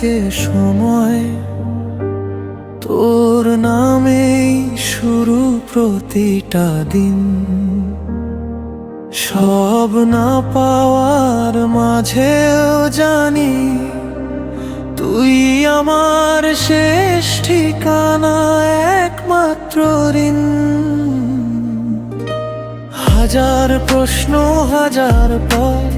থাকে সময়, তোর নামেই শুরু প্রতিটা দিন। সব না পাওয়ার মাঝেও জানি তুই আমার শেষ ঠিকানা, একমাত্র ঋণ। হাজার প্রশ্ন হাজার পথ,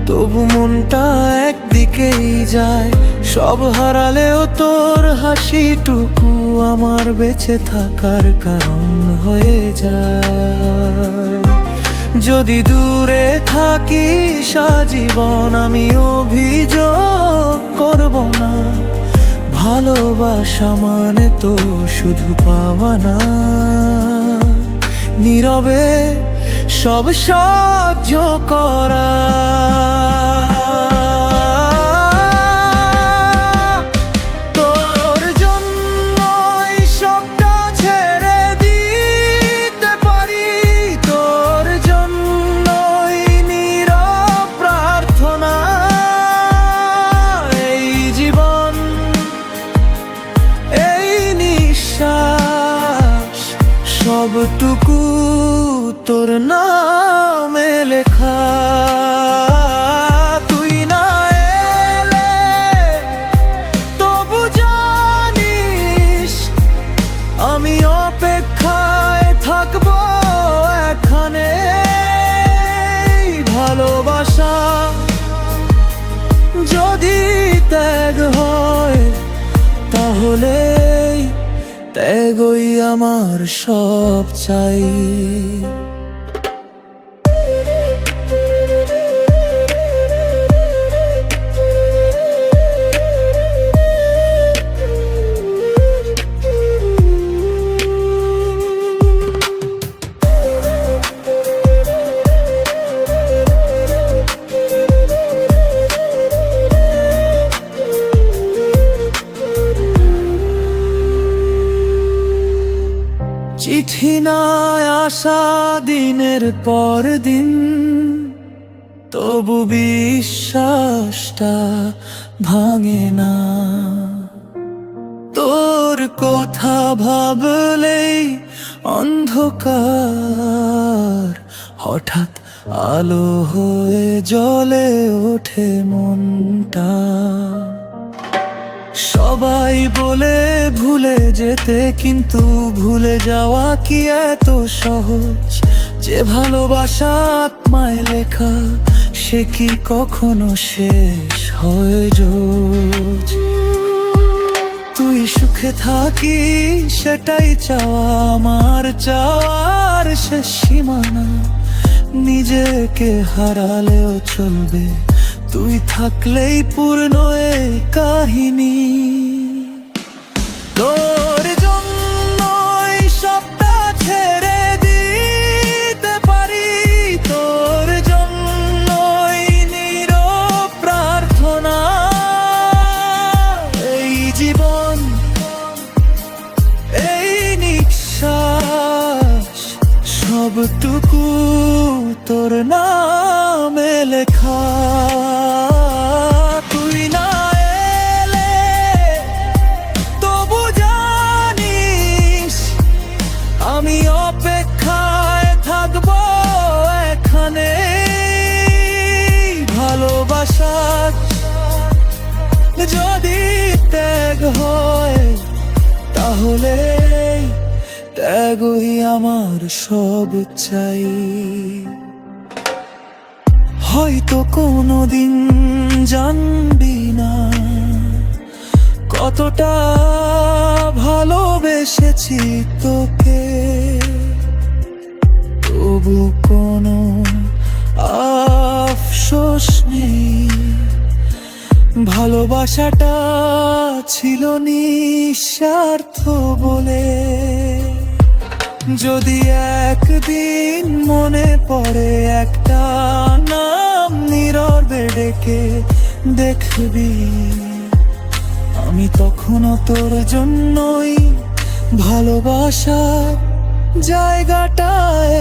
তবু মনটা একদিকেই যায়। সব হারালেও তোর হাসিটুকু আমার বেঁচে থাকার কারণ হয়ে যায়। যদি দূরে থাকিস আজীবন, আমি অভিযোগ করব না। ভালোবাসা মানে তো শুধু পাওয়া না, নীরবে সব সহ্য করা। তোর জন্যই সবটা ছেড়ে দিতে পারি, তোর জন্যই নীরব প্রার্থনা। এই জীবন, এই নিঃশ্বাস, সবটুকু তোর নামে লেখা। তুই না এলে তবু জানিস আমি অপেক্ষায় থাকবো এখানে। ভালোবাসা যদি ত্যাগ হয়, তাহলে ত্যাগই আমার সব চাই। চিঠি না আসা দিনের পর দিন, তবু বিশ্বাসটা ভাঙে না। তোর কথা ভাবলেই অন্ধকার হঠাৎ আলো হয়ে জ্বলে ওঠে মনটা। সবাই বলে ভুলে যেতে, কিন্তু ভুলে যাওয়া কি এত সহজ? যে ভালোবাসা আত্মায় লেখা, সে কি কখনো শেষ হয় রোজ? তুই সুখে থাকি সেটাই চাওয়া, আমার চাওয়ার শেষ সীমানা। নিজেকে হারালেও চলবে, তুই থাকলেই পূর্ণ এই কাহিনী। তোর জন্যই সবটা ছেড়ে দিতে পারি, তোর জন্যই নীরব প্রার্থনা। এই জীবন, এই নিঃশ্বাস, সবটুকু তোর নামে লেখা। তুই না এলে তবু জানিস আমি অপেক্ষায় থাকবো এখানে। ভালোবাসা যদি ত্যাগ হয়, তাহলে ত্যাগই আমার সব চাই। হয়তো কোনোদিন জানবি না কতটা ভালোবেসেছি তোকে, তবু কোনো আফসোস নেই। ভালোবাসাটা ছিল নিঃস্বার্থ বলে। যদি একদিন মনে পড়ে একটা নাম নীরবে ডেকে, দেখবি আমি তখনও তোর জন্যই ভালোবাসার জায়গাটায়